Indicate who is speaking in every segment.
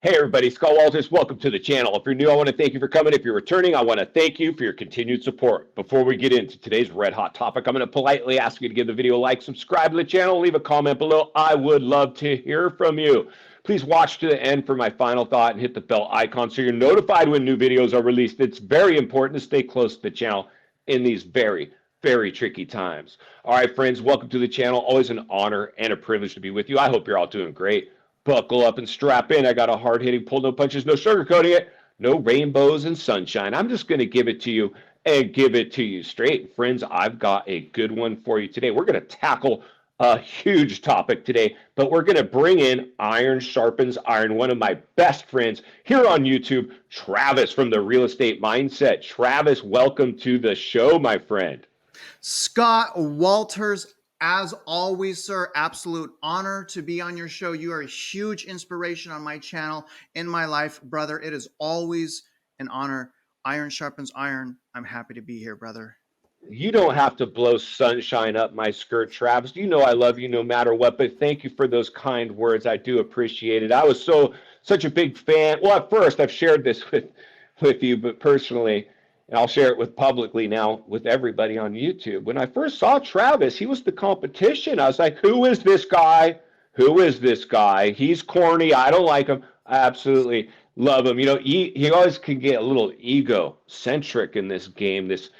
Speaker 1: Hey everybody, Scott Walters, welcome to the channel. If you're new, I want to thank you for coming. If you're returning, I want to thank you for your continued support. Before we get into today's red hot topic, I'm going to politely ask you to give the video a like, subscribe to the channel, leave a comment below. I would love to hear from you. Please watch to the end for my final thought and hit the bell icon so you're notified when new videos are released. It's very important to stay close to the channel in these very tricky times. All right, friends, welcome to the channel. Always an honor and a privilege to be with you. I hope you're all doing great. Buckle up and strap in. I got a hard-hitting pull, no punches, no sugarcoating it, no rainbows and sunshine. I'm just going to give it to you and give it to you straight. Friends, I've got a good one for you today. We're going to tackle a huge topic today, but we're going to bring in Iron Sharpens Iron, one of my best friends here on YouTube, Travis from the Real Estate Mindset. Travis, welcome to the show, my friend.
Speaker 2: Scott Walters, as always, sir, absolute honor to be on your show. You are a huge inspiration on my channel, in my life, brother. It is always an honor. Iron sharpens iron. I'm happy to be here, brother.
Speaker 1: You don't have to blow sunshine up my skirt, Travis. You know I love you no matter what, but thank you for those kind words. I do appreciate it. I was such a big fan. Well, at first, I've shared this with you, but personally, and I'll share it with publicly now with everybody on YouTube. When I first saw Travis, he was the competition. I was like, who is this guy? Who is this guy? He's corny. I don't like him. I absolutely love him. You know, he always can get a little egocentric in this game, this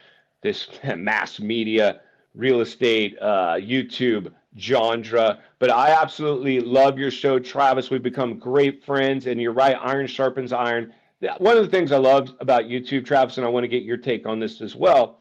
Speaker 1: mass media, real estate, YouTube genre. But I absolutely love your show, Travis. We've become great friends, and you're right, iron sharpens iron. One of the things I love about YouTube, Travis, and I want to get your take on this as well,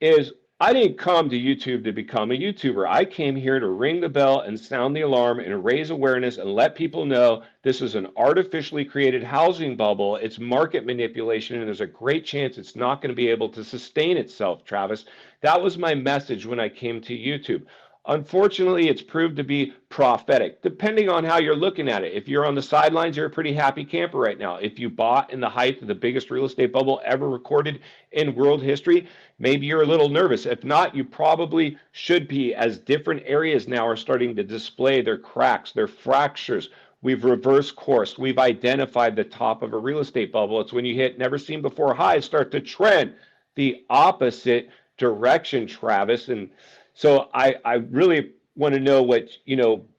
Speaker 1: is I didn't come to YouTube to become a YouTuber. I came here to ring the bell and sound the alarm and raise awareness and let people know this is an artificially created housing bubble. It's market manipulation, and there's a great chance it's not going to be able to sustain itself, Travis. That was my message when I came to YouTube. Unfortunately, it's proved to be prophetic, depending on how you're looking at it. If you're on the sidelines, you're a pretty happy camper right now. If you bought in the height of the biggest real estate bubble ever recorded in world history, maybe you're a little nervous. If not, you probably should be, as different areas now are starting to display their cracks, their fractures. We've reversed course. We've identified the top of a real estate bubble. It's when you hit never seen before highs, start to trend the opposite direction, Travis. And so I really want to know what,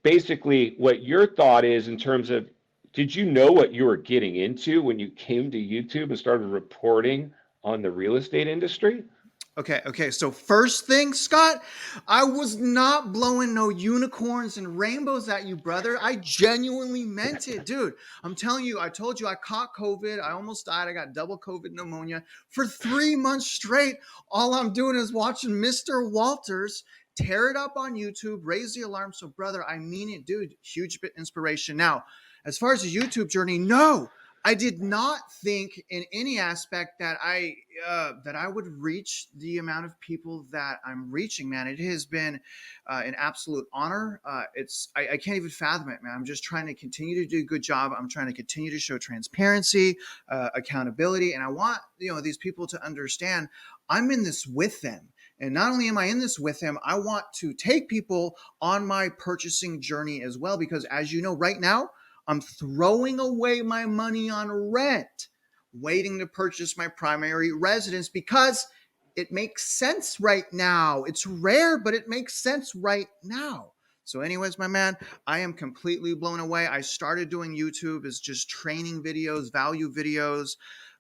Speaker 1: basically what your thought is in terms of, did you know what you were getting into when you came to YouTube and started reporting on the real estate industry?
Speaker 2: Okay. So first thing, Scott, I was not blowing no unicorns and rainbows at you, brother. I genuinely meant it, dude. I'm telling you, I told you I caught COVID. I almost died. I got double COVID pneumonia for 3 months straight. All I'm doing is watching Mr. Walters tear it up on YouTube, raise the alarm. So, brother, I mean it, dude. Huge bit inspiration. Now, as far as the YouTube journey, no. I did not think in any aspect that I would reach the amount of people that I'm reaching, man. It has been an absolute honor. I can't even fathom it, man. I'm just trying to continue to do a good job. I'm trying to continue to show transparency, accountability, and I want these people to understand I'm in this with them. And not only am I in this with them, I want to take people on my purchasing journey as well, because as you know, right now, I'm throwing away my money on rent, waiting to purchase my primary residence because it makes sense right now. It's rare, but it makes sense right now. So anyways, my man, I am completely blown away. I started doing YouTube as just training videos, value videos,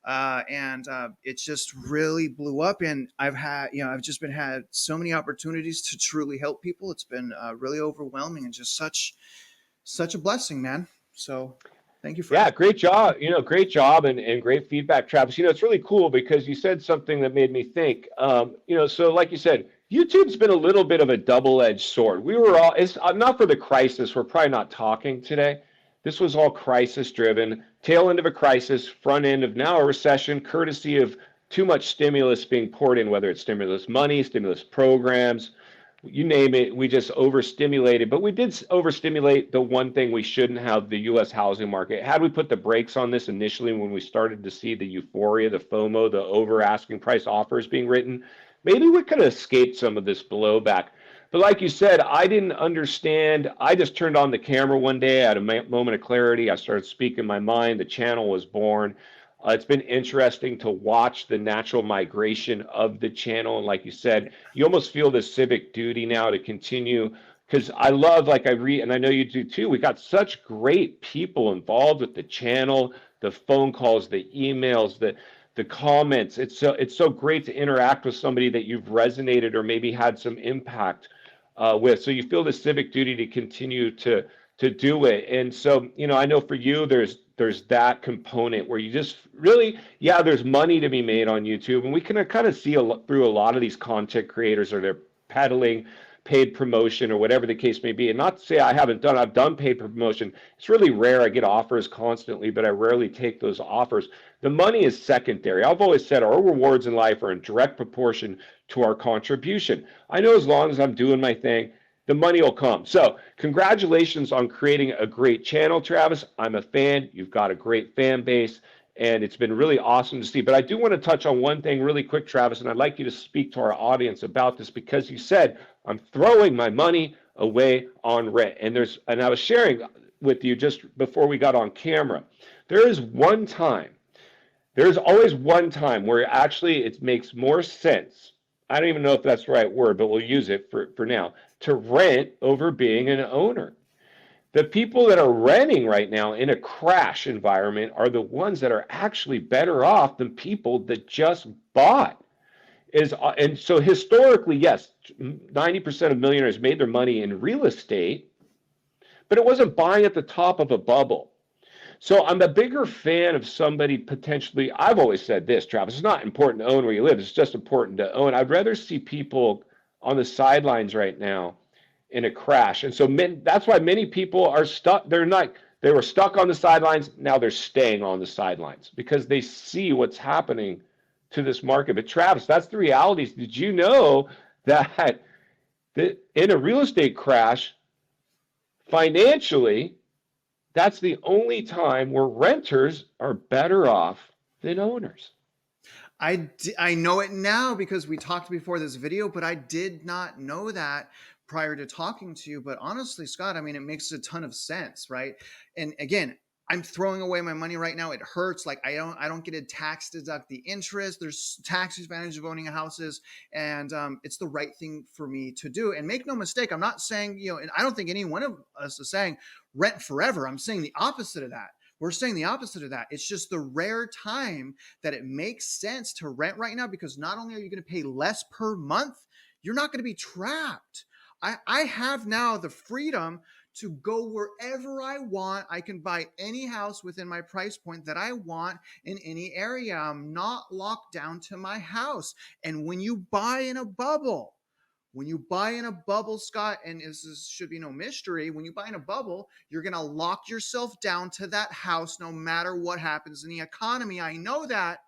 Speaker 2: and it just really blew up. And I've just had so many opportunities to truly help people. It's been really overwhelming and just such a blessing, man. So thank you for
Speaker 1: that. Great job. Great job and great feedback, Travis. It's really cool because you said something that made me think. So like you said, YouTube's been a little bit of a double-edged sword. It's not for the crisis. We're probably not talking today. This was all crisis-driven, tail end of a crisis, front end of now a recession, courtesy of too much stimulus being poured in, whether it's stimulus money, stimulus programs, you name it. We just overstimulated, but we did overstimulate the one thing we shouldn't have, the U.S. housing market. Had we put the brakes on this initially when we started to see the euphoria, the FOMO, the over asking price offers being written, maybe we could have escaped some of this blowback. But like you said, I didn't understand. I just turned on the camera one day. I had a moment of clarity. I started speaking my mind. The channel was born. It's been interesting to watch the natural migration of the channel. And like you said, you almost feel this civic duty now to continue. Because I love, like I read, and I know you do too, we got such great people involved with the channel, the phone calls, the emails, the comments. It's so great to interact with somebody that you've resonated or maybe had some impact with. So you feel the civic duty to continue to do it. And so, I know for you, there's that component where you just really, yeah, there's money to be made on YouTube, and we can kind of see through a lot of these content creators, or they're peddling paid promotion or whatever the case may be. And not to say I've done paid promotion. It's really rare. I get offers constantly, but I rarely take those offers. The money is secondary. I've always said our rewards in life are in direct proportion to our contribution. I know as long as I'm doing my thing, the money will come. So congratulations on creating a great channel, Travis. I'm a fan. You've got a great fan base, and it's been really awesome to see. But I do want to touch on one thing really quick, Travis, and I'd like you to speak to our audience about this, because you said, I'm throwing my money away on rent. And I was sharing with you just before we got on camera, there's always one time where actually it makes more sense. I don't even know if that's the right word, but we'll use it for now, to rent over being an owner. The people that are renting right now in a crash environment are the ones that are actually better off than people that just bought. And so historically, yes, 90% of millionaires made their money in real estate, but it wasn't buying at the top of a bubble. So I'm a bigger fan of somebody potentially. I've always said this, Travis, it's not important to own where you live. It's just important to own. I'd rather see people on the sidelines right now in a crash. And so that's why many people are stuck. They were stuck on the sidelines. Now they're staying on the sidelines because they see what's happening to this market. But Travis, that's the realities. Did you know that in a real estate crash, financially, that's the only time where renters are better off than owners?
Speaker 2: I know it now because we talked before this video, but I did not know that prior to talking to you. But honestly, Scott, I mean, it makes a ton of sense, right? And again, I'm throwing away my money right now. It hurts. Like I don't get to tax deduct the interest. There's tax advantage of owning houses, and it's the right thing for me to do. And make no mistake, I'm not saying, and I don't think any one of us is saying rent forever. I'm saying the opposite of that. We're saying the opposite of that. It's just the rare time that it makes sense to rent right now, because not only are you going to pay less per month, you're not going to be trapped. I have now the freedom to go wherever I want. I can buy any house within my price point that I want in any area. I'm not locked down to my house. And when you buy in a bubble, Scott, and this should be no mystery, when you buy in a bubble, you're going to lock yourself down to that house no matter what happens in the economy. I know that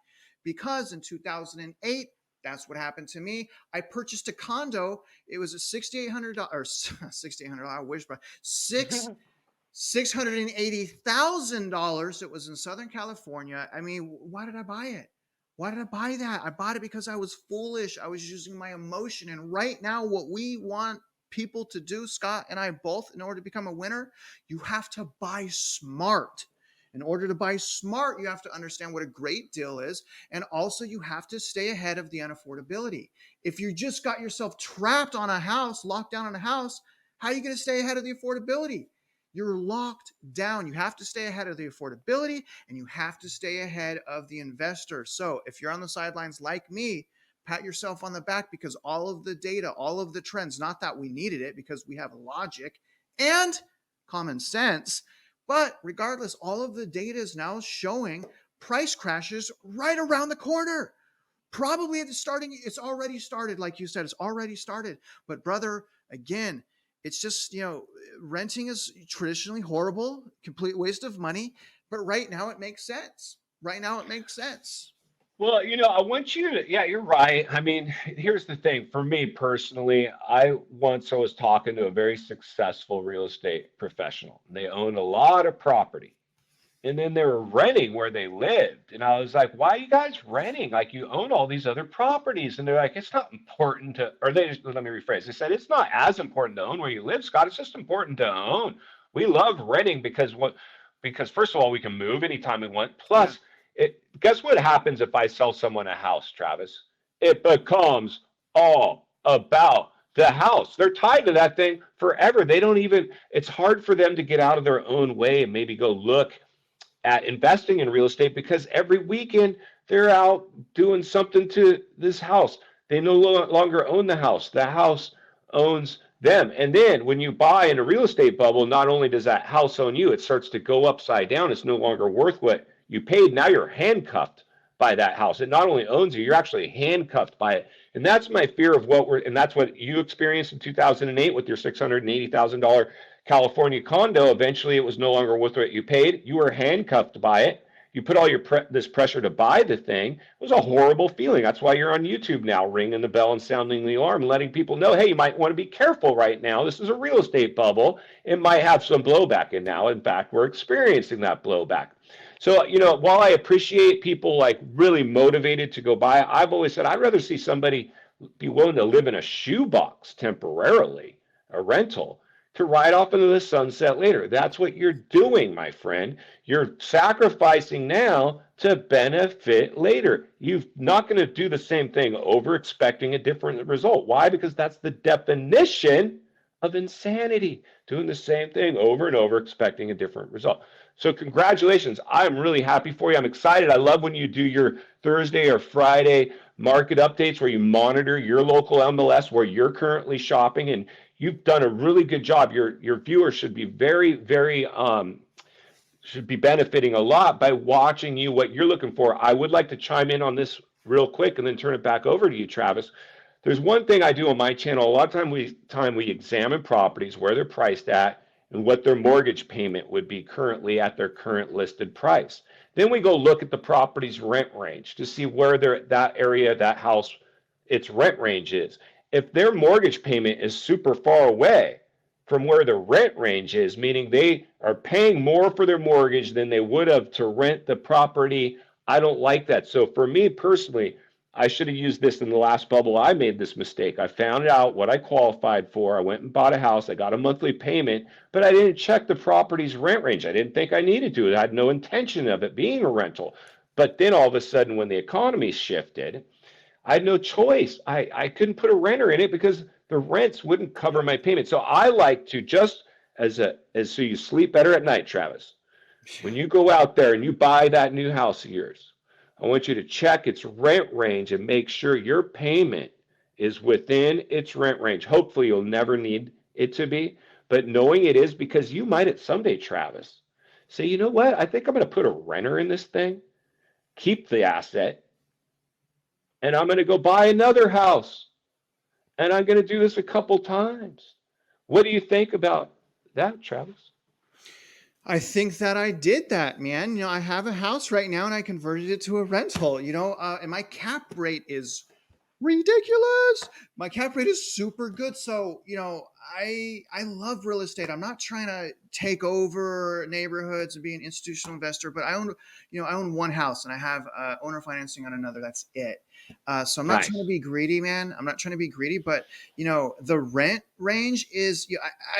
Speaker 2: because in 2008, that's what happened to me. I purchased a condo. It was a $6,800, or $6,800. I wish, but $680,000. It was in Southern California. I mean, why did I buy it? Why did I buy that? I bought it because I was foolish. I was using my emotion. And right now, what we want people to do, Scott and I both, in order to become a winner, you have to buy smart. In order to buy smart, you have to understand what a great deal is. And also you have to stay ahead of the unaffordability. If you just got yourself trapped on a house, locked down on a house, how are you going to stay ahead of the affordability? You're locked down. You have to stay ahead of the affordability, and you have to stay ahead of the investor. So if you're on the sidelines like me, pat yourself on the back, because all of the data, all of the trends, not that we needed it because we have logic and common sense, but regardless, all of the data is now showing price crashes right around the corner. Probably at the starting, it's already started. Like you said, it's already started. But brother, again, it's just, renting is traditionally horrible, complete waste of money. But right now it makes sense. Right now it makes sense.
Speaker 1: Well, I want you to, yeah, you're right. I mean, here's the thing. For me personally, I was talking to a very successful real estate professional. They own a lot of property. and then they were renting where they lived. And I was like, why are you guys renting? Like, you own all these other properties. And they're like, it's not important to, or they just, let me rephrase. They said, it's not as important to own where you live, Scott. It's just important to own. We love renting because first of all, we can move anytime we want.
Speaker 2: Yeah.
Speaker 1: Plus, guess what happens if I sell someone a house, Travis? It becomes all about the house. They're tied to that thing forever. They don't even, it's hard for them to get out of their own way and maybe go look at investing in real estate because every weekend they're out doing something to this house. They no longer own the house. The house owns them. And then when you buy in a real estate bubble, not only does that house own you, it starts to go upside down. It's no longer worth what you paid. Now you're handcuffed by that house. It not only owns you, you're actually handcuffed by it. And that's my fear of and that's what you experienced in 2008 with your $680,000 California condo. Eventually, it was no longer worth what you paid. You were handcuffed by it. You put all this pressure to buy the thing. It was a horrible feeling. That's why you're on YouTube now, ringing the bell and sounding the alarm, letting people know, hey, you might want to be careful right now. This is a real estate bubble. It might have some blowback. And now, in fact, we're experiencing that blowback. So, while I appreciate people like really motivated to go buy, I've always said I'd rather see somebody be willing to live in a shoebox temporarily, a rental, to ride off into the sunset later. That's what you're doing, my friend. You're sacrificing now to benefit later. You're not going to do the same thing over expecting a different result. Why? Because that's the definition of insanity. Doing the same thing over and over, expecting a different result. So congratulations. I'm really happy for you. I'm excited. I love when you do your Thursday or Friday market updates where you monitor your local MLS where you're currently shopping, and you've done a really good job. Your viewers should be very should be benefiting a lot by watching you, what you're looking for. I would like to chime in on this real quick and then turn it back over to you, Travis. There's one thing I do on my channel. A lot of time we examine properties, where they're priced at, and what their mortgage payment would be currently at their current listed price. Then we go look at the property's rent range to see where that area, that house, its rent range is. If their mortgage payment is super far away from where the rent range is, meaning they are paying more for their mortgage than they would have to rent the property, I don't like that. So for me personally, I should have used this in the last bubble. I made this mistake. I found out what I qualified for. I went and bought a house. I got a monthly payment, but I didn't check the property's rent range. I didn't think I needed to. I had no intention of it being a rental. But then all of a sudden, when the economy shifted, I had no choice. I couldn't put a renter in it because the rents wouldn't cover my payment. So I like to just so you sleep better at night, Travis. When you go out there and you buy that new house of yours, I want you to check its rent range and make sure your payment is within its rent range. Hopefully, you'll never need it to be, but knowing it is, because you might at someday, Travis, say, you know what? I think I'm going to put a renter in this thing, keep the asset, and I'm going to go buy another house. And I'm going to do this a couple times. What do you think about that, Travis?
Speaker 2: I think that I did that, man. I have a house right now and I converted it to a rental, and my cap rate is ridiculous. My cap rate is super good. So, I love real estate. I'm not trying to take over neighborhoods and be an institutional investor, but I own one house and I have owner financing on another. That's it. So I'm not trying to
Speaker 1: Nice.
Speaker 2: be greedy, man. I'm not trying to be greedy, but the rent range is,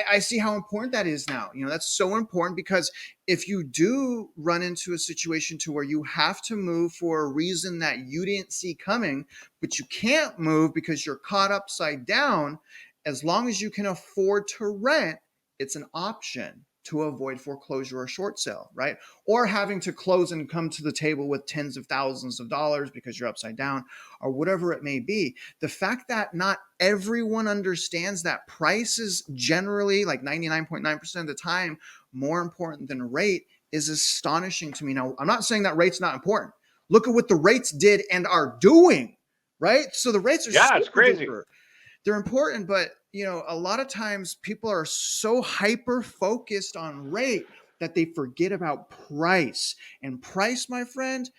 Speaker 2: I see how important that is now. That's so important because if you do run into a situation to where you have to move for a reason that you didn't see coming, but you can't move because you're caught upside down, as long as you can afford to rent, it's an option to avoid foreclosure or short sale, right? Or having to close and come to the table with tens of thousands of dollars because you're upside down or whatever it may be. The fact that not everyone understands that price is generally, like 99.9% of the time, more important than rate is astonishing to me. Now, I'm not saying that rate's not important. Look at what the rates did and are doing, right? So the rates are
Speaker 1: Yeah, it's
Speaker 2: super
Speaker 1: crazy.
Speaker 2: duper. They're important, but a lot of times people are so hyper focused on rate that they forget about price. And price, my friend,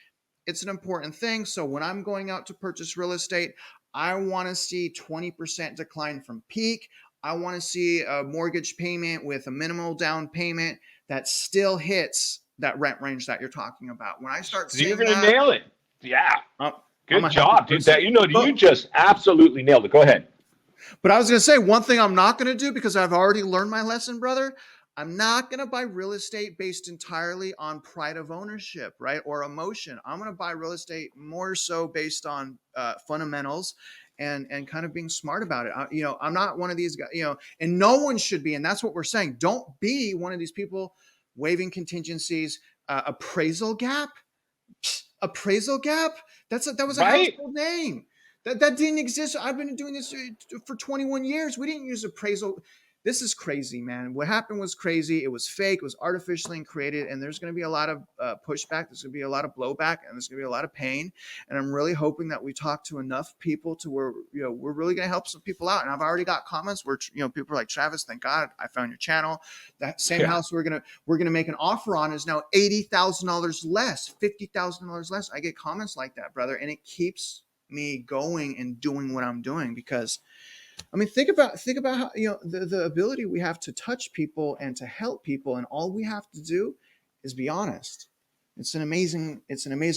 Speaker 2: it's an important thing. So when I'm going out to purchase real estate, I want to see 20% decline from peak. I want to see a mortgage payment with a minimal down payment that still hits that rent range that you're talking about. When I start
Speaker 1: You're
Speaker 2: seeing
Speaker 1: gonna
Speaker 2: that,
Speaker 1: nail it. Yeah.
Speaker 2: I'm
Speaker 1: Good
Speaker 2: a happy
Speaker 1: job, dude.
Speaker 2: person.
Speaker 1: That you
Speaker 2: But
Speaker 1: just absolutely nailed it. Go ahead.
Speaker 2: I was going to say one thing I'm not going to do, because I've already learned my lesson, brother. I'm not going to buy real estate based entirely on pride of ownership, right? Or emotion. I'm going to buy real estate more so based on fundamentals and kind of being smart about it. I'm not one of these guys, and no one should be. And that's what we're saying. Don't be one of these people waiving contingencies, appraisal gap. Appraisal gap. That was a
Speaker 1: Right?
Speaker 2: household name. That didn't exist. I've been doing this for 21 years. We didn't use appraisal. This is crazy, man. What happened was crazy. It was fake. It was artificially created, and there's going to be a lot of pushback. There's going to be a lot of blowback, and there's going to be a lot of pain. And I'm really hoping that we talk to enough people to where we're really going to help some people out. And I've already got comments where people are like, Travis, thank God I found your channel. That same house we're gonna make an offer on is now $80,000 less, $50,000 less. I get comments like that, brother, and it keeps me going and doing what I'm doing, because I mean, think about how the ability we have to touch people and to help people, and all we have to do is be honest. It's an amazing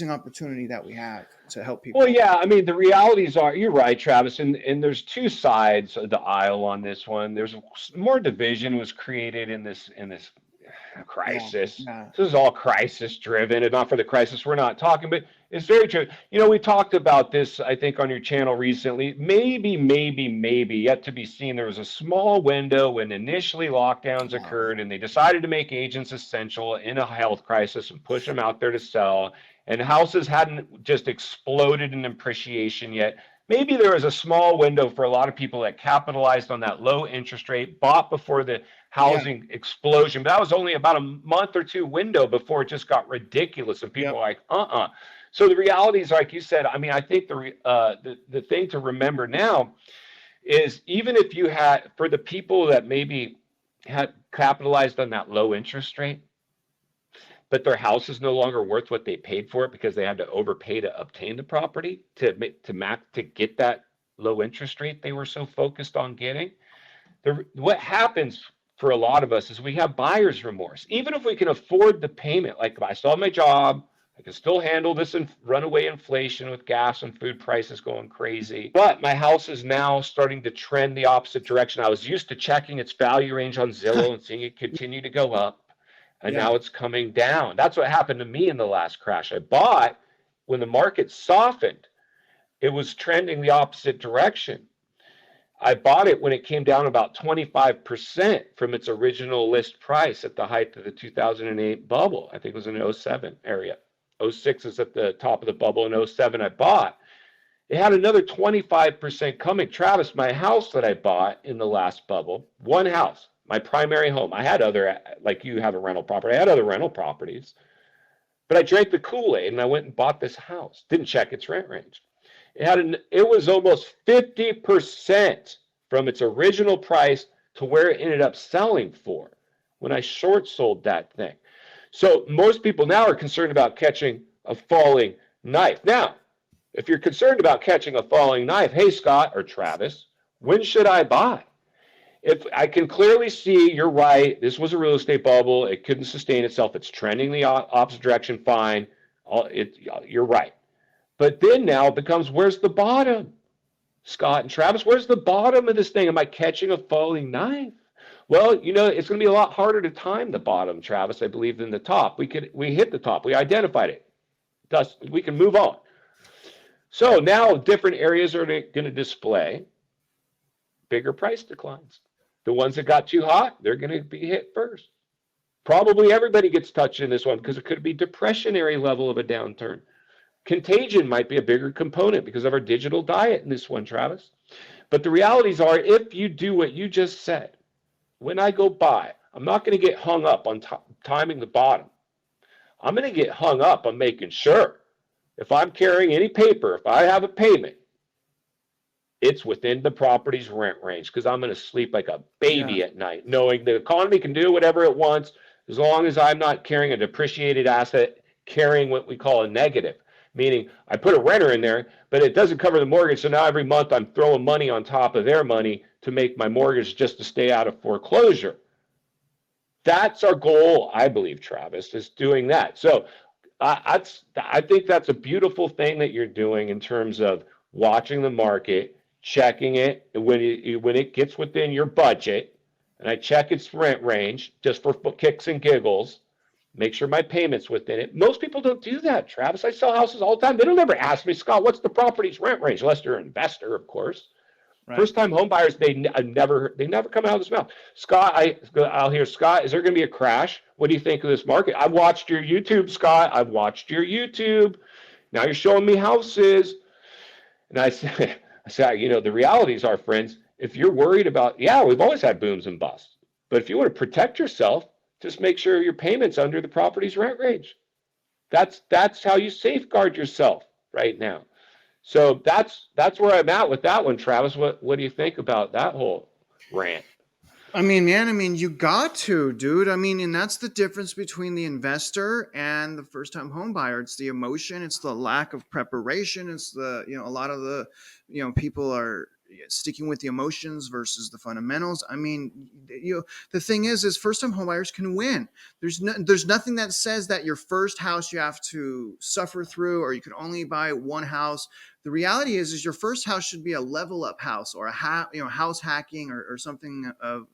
Speaker 2: opportunity that we have to help people.
Speaker 1: Well, yeah, I mean, the realities are, you're right, Travis, and there's two sides of the aisle on this one. There's more division was created in this crisis.
Speaker 2: Yeah.
Speaker 1: This is all crisis driven, and not for the crisis we're not talking, but it's very true. We talked about this, I think, on your channel recently. Maybe yet to be seen. There was a small window when initially lockdowns occurred, and they decided to make agents essential in a health crisis and push them out there to sell. And houses hadn't just exploded in appreciation yet. Maybe there was a small window for a lot of people that capitalized on that low interest rate, bought before the housing explosion. But that was only about a month or two window before it just got ridiculous, and people were like, So the reality is, like you said, I mean, I think the thing to remember now is, even if you had, for the people that maybe had capitalized on that low interest rate, but their house is no longer worth what they paid for it because they had to overpay to obtain the property to get that low interest rate they were so focused on getting. What happens for a lot of us is we have buyer's remorse. Even if we can afford the payment, like if I still have my job, I can still handle this runaway inflation with gas and food prices going crazy. But my house is now starting to trend the opposite direction. I was used to checking its value range on Zillow and seeing it continue to go up. And now it's coming down. That's what happened to me in the last crash. I bought when the market softened. It was trending the opposite direction. I bought it when it came down about 25% from its original list price at the height of the 2008 bubble. I think it was in the 07 area. 06 is at the top of the bubble. In 07 I bought. It had another 25% coming. Travis, my house that I bought in the last bubble, one house, my primary home. I had other, like you have a rental property. I had other rental properties, but I drank the Kool-Aid and I went and bought this house. Didn't check its rent range. It was almost 50% from its original price to where it ended up selling for when I short sold that thing. So most people now are concerned about catching a falling knife. Now, if you're concerned about catching a falling knife, hey, Scott or Travis, when should I buy? If I can clearly see, you're right, this was a real estate bubble. It couldn't sustain itself. It's trending the opposite direction, fine. You're right. But then now it becomes, where's the bottom? Scott and Travis, where's the bottom of this thing? Am I catching a falling knife? Well, it's going to be a lot harder to time the bottom, Travis, I believe, than the top. We hit the top. We identified it. Thus, we can move on. So now different areas are going to display bigger price declines. The ones that got too hot, they're going to be hit first. Probably everybody gets touched in this one because it could be depressionary level of a downturn. Contagion might be a bigger component because of our digital diet in this one, Travis. But the realities are, if you do what you just said, when I go buy, I'm not going to get hung up on timing the bottom. I'm going to get hung up on making sure if I'm carrying any paper, if I have a payment, it's within the property's rent range, because I'm going to sleep like a baby at night, knowing the economy can do whatever it wants as long as I'm not carrying a depreciated asset, carrying what we call a negative, meaning I put a renter in there, but it doesn't cover the mortgage. So now every month I'm throwing money on top of their money to make my mortgage just to stay out of foreclosure. that's our goal, I believe, Travis, is doing that. So I think that's a beautiful thing that you're doing in terms of watching the market, checking it when it gets within your budget, and I check its rent range just for kicks and giggles. Make sure my payment's within it. Most people don't do that, Travis. I sell houses all the time. They don't ever ask me, Scott, what's the property's rent range? Unless they're an investor, of course.
Speaker 2: Right.
Speaker 1: First time home buyers, they never come out of this mouth. Scott, I'll hear, Scott, is there going to be a crash? What do you think of this market? I've watched your YouTube, Scott. I've watched your YouTube. Now you're showing me houses. And I say, the realities are, friends, if you're worried about, we've always had booms and busts. But if you want to protect yourself, just make sure your payment's under the property's rent range. That's how you safeguard yourself right now. So that's where I'm at with that one, Travis. What do you think about that whole rant?
Speaker 2: I mean, man, you got to, dude. I mean, and that's the difference between the investor and the first-time home buyer. It's the emotion, it's the lack of preparation, it's a lot of the, people are sticking with the emotions versus the fundamentals. I mean, the thing is first-time home buyers can win. There's nothing that says that your first house you have to suffer through, or you can only buy one house. The reality is your first house should be a level up house, or a house hacking, or something of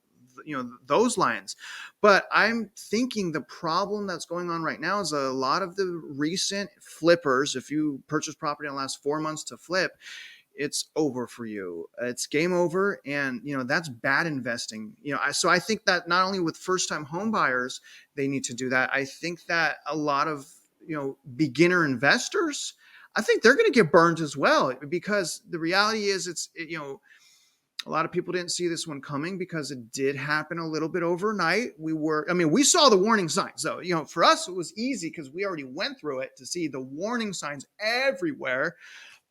Speaker 2: those lines. But I'm thinking the problem that's going on right now is a lot of the recent flippers, if you purchase property in the last 4 months to flip, it's over for you. It's game over. And, that's bad investing. So I think that not only with first-time home buyers, they need to do that. I think that a lot of, beginner investors, I think they're going to get burned as well, because the reality is a lot of people didn't see this one coming because it did happen a little bit overnight. We saw the warning signs. So, for us, it was easy because we already went through it to see the warning signs everywhere.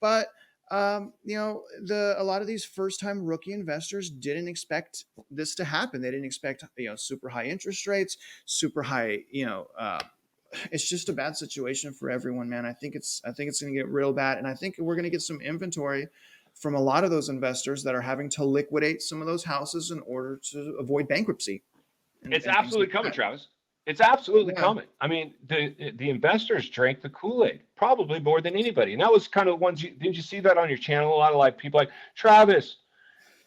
Speaker 2: But, a lot of these first-time rookie investors didn't expect this to happen. They didn't expect, super high interest rates, super high, it's just a bad situation for everyone, man. I think it's going to get real bad. And I think we're going to get some inventory from a lot of those investors that are having to liquidate some of those houses in order to avoid bankruptcy.
Speaker 1: It's absolutely coming, Travis. It's absolutely coming. I mean, the investors drank the Kool-Aid probably more than anybody. And that was kind of the ones, didn't you see that on your channel? A lot of people like, Travis,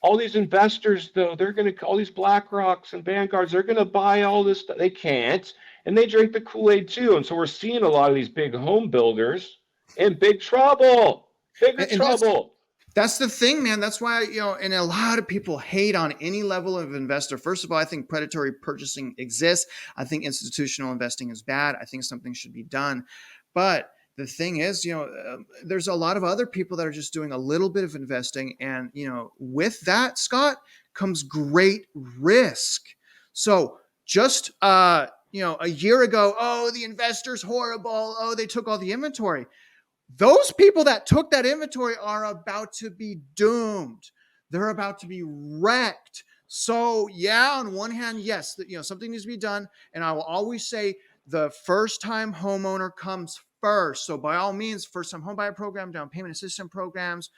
Speaker 1: all these investors, though, all these BlackRocks and Vanguards, they're going to buy all this stuff. They can't. And they drink the Kool-Aid too. And so we're seeing a lot of these big home builders in big trouble. Bigger trouble.
Speaker 2: That's the thing, man. That's why, and a lot of people hate on any level of investor. First of all, I think predatory purchasing exists. I think institutional investing is bad. I think something should be done. But the thing is, there's a lot of other people that are just doing a little bit of investing. And, with that, Scott, comes great risk. So just, a year ago, the investor's horrible. They took all the inventory. Those people that took that inventory are about to be doomed. They're about to be wrecked. So on one hand, yes, something needs to be done. And I will always say the first-time homeowner comes first. So by all means, first-time homebuyer program, down payment assistance programs,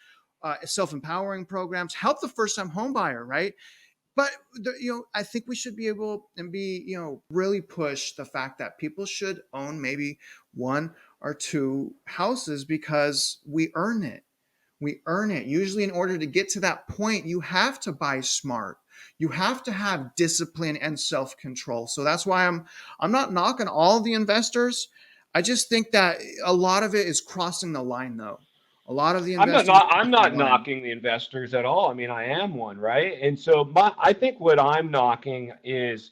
Speaker 2: self-empowering programs, help the first-time homebuyer, right? But I think we should be able and be, really push the fact that people should own maybe one or two houses because we earn it. We earn it. Usually, in order to get to that point, you have to buy smart. You have to have discipline and self-control. So that's why I'm not knocking all the investors. I just think that a lot of it is crossing the line, though. A lot of the investors.
Speaker 1: I'm not knocking the investors at all. I mean, I am one, right? And so I think what I'm knocking is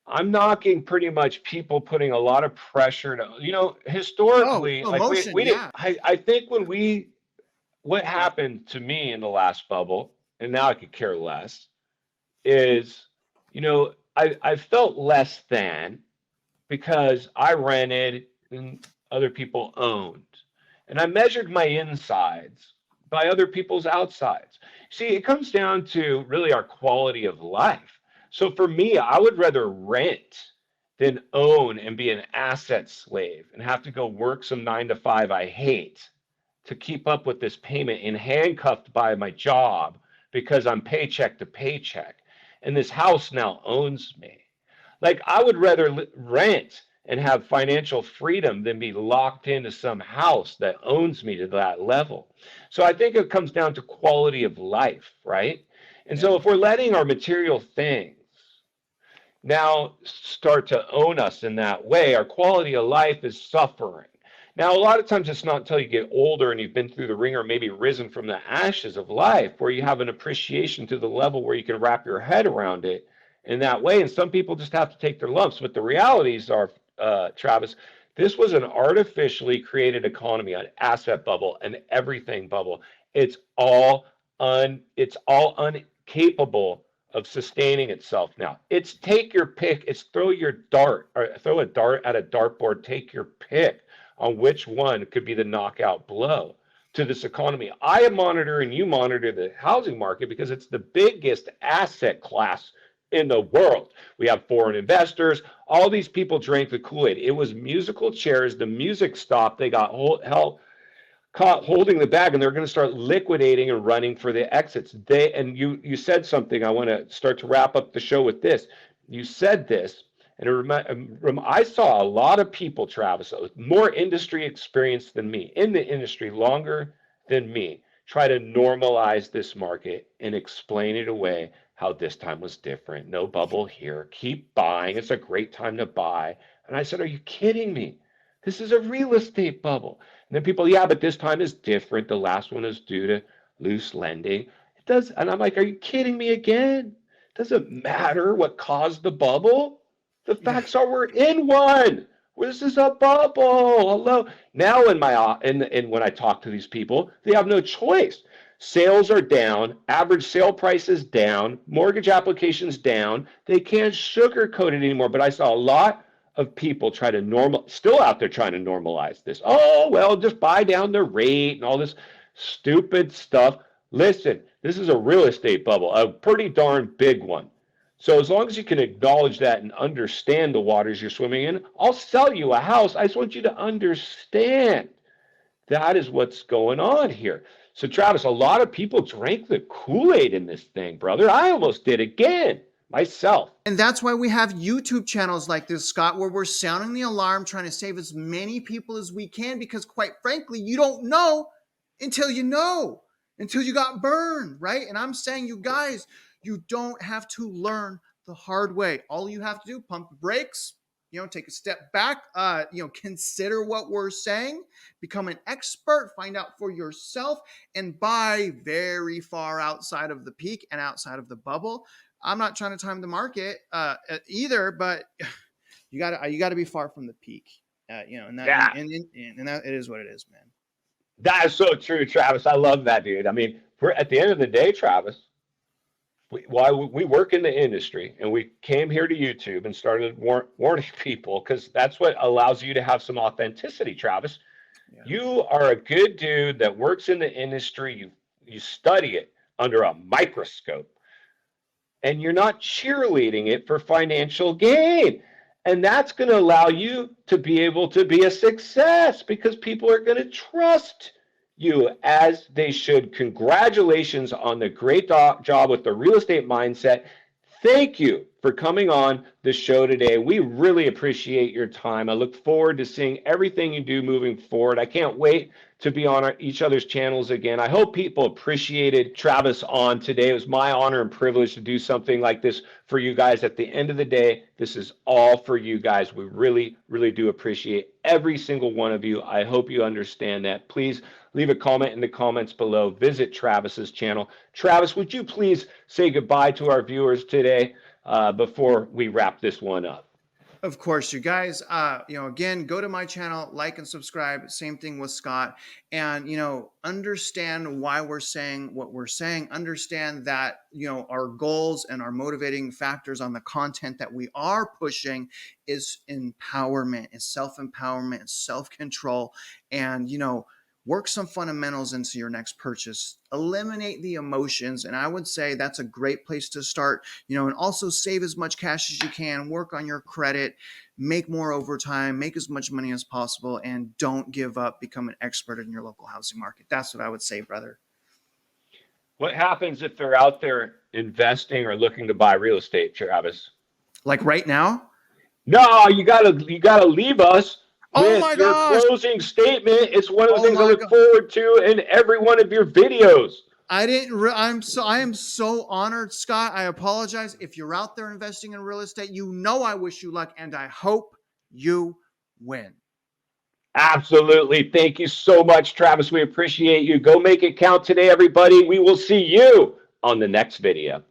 Speaker 1: I'm knocking pretty much people putting a lot of pressure to, historically,
Speaker 2: emotion,
Speaker 1: I think what happened to me in the last bubble, and now I could care less, is, I felt less than because I rented and other people owned. And I measured my insides by other people's outsides. See, it comes down to really our quality of life. So for me, I would rather rent than own and be an asset slave and have to go work some 9-to-5 I hate to keep up with this payment and handcuffed by my job because I'm paycheck to paycheck. And this house now owns me. Like I would rather rent and have financial freedom than be locked into some house that owns me to that level. So I think it comes down to quality of life, right? And so
Speaker 2: Yeah.
Speaker 1: if we're letting our material things now start to own us in that way, our quality of life is suffering. Now, a lot of times it's not until you get older and you've been through the ringer, maybe risen from the ashes of life, where you have an appreciation to the level where you can wrap your head around it in that way. And some people just have to take their lumps. But the realities are, Travis, this was an artificially created economy, an asset bubble, an everything bubble. It's all incapable of sustaining itself now. It's take your pick. It's throw your dart or throw a dart at a dartboard. Take your pick on which one could be the knockout blow to this economy. I monitor and you monitor the housing market because it's the biggest asset class in the world. We have foreign investors. All these people drank the Kool-Aid. It was musical chairs. The music stopped. They got caught holding the bag, and they're going to start liquidating and running for the exits. You said something. I want to start to wrap up the show with this. You said this, and I saw a lot of people, Travis, with more industry experience than me, in the industry longer than me, try to normalize this market and explain it away how this time was different. No bubble here. Keep buying. It's a great time to buy. And I said, are you kidding me? This is a real estate bubble. And then people, yeah, but this time is different. The last one is due to loose lending. It does, and I'm like, are you kidding me again? Doesn't matter what caused the bubble. The
Speaker 2: Yeah.
Speaker 1: facts are we're in one. This is a bubble. Hello. Now when I talk to these people, they have no choice. Sales are down, average sale price is down, mortgage applications down. They can't sugarcoat it anymore. But I saw a lot of people try to still out there trying to normalize this. Oh, well, just buy down the rate and all this stupid stuff. Listen, this is a real estate bubble, a pretty darn big one. So as long as you can acknowledge that and understand the waters you're swimming in, I'll sell you a house. I just want you to understand that is what's going on here. So Travis, a lot of people drank the Kool-Aid in this thing, brother. I almost did again myself.
Speaker 2: And that's why we have YouTube channels like this, Scott, where we're sounding the alarm, trying to save as many people as we can, because quite frankly, you don't know until you know, until you got burned, right? And I'm saying, you guys, you don't have to learn the hard way. All you have to do, pump the brakes, take a step back, consider what we're saying, become an expert, find out for yourself, and buy very far outside of the peak and outside of the bubble. I'm not trying to time the market either, but you got to be far from the peak, and that,
Speaker 1: Yeah.
Speaker 2: and that, it is what it is, man.
Speaker 1: That is so true, Travis. I love that, dude. I mean, we're at the end of the day, Travis. We work in the industry, and we came here to YouTube and started warning people because that's what allows you to have some authenticity, Travis.
Speaker 2: Yeah.
Speaker 1: You are a good dude that works in the industry. You study it under a microscope, and you're not cheerleading it for financial gain. And that's going to allow you to be able to be a success because people are going to trust you as they should. Congratulations on the great job with the real estate mindset. Thank you for coming on the show today. We really appreciate your time. I look forward to seeing everything you do moving forward. I can't wait to be on each other's channels again. I hope people appreciated Travis on today. It was my honor and privilege to do something like this for you guys. At the end of the day, this is all for you guys. We really, really do appreciate every single one of you. I hope you understand that. Please leave a comment in the comments below. Visit Travis's channel. Travis, would you please say goodbye to our viewers today before we wrap this one up?
Speaker 2: Of course, you guys, again, go to my channel, like and subscribe. Same thing with Scott. And, understand why we're saying what we're saying. Understand that, our goals and our motivating factors on the content that we are pushing is empowerment, is self-empowerment, is self-control. And, work some fundamentals into your next purchase. Eliminate the emotions. And I would say that's a great place to start, and also save as much cash as you can, work on your credit, make more overtime, make as much money as possible, and don't give up. Become an expert in your local housing market. That's what I would say, brother.
Speaker 1: What happens if they're out there investing or looking to buy real estate, Travis?
Speaker 2: Like right now?
Speaker 1: No, you gotta leave us
Speaker 2: Oh
Speaker 1: with
Speaker 2: my
Speaker 1: your
Speaker 2: gosh.
Speaker 1: closing statement. It's one of the
Speaker 2: Oh
Speaker 1: things I
Speaker 2: my
Speaker 1: look
Speaker 2: god.
Speaker 1: forward to in every one of your videos.
Speaker 2: I am so honored, Scott. I apologize. If you're out there investing in real estate, you know I wish you luck and I hope you win.
Speaker 1: Absolutely. Thank you so much, Travis. We appreciate you. Go make it count today, everybody. We will see you on the next video.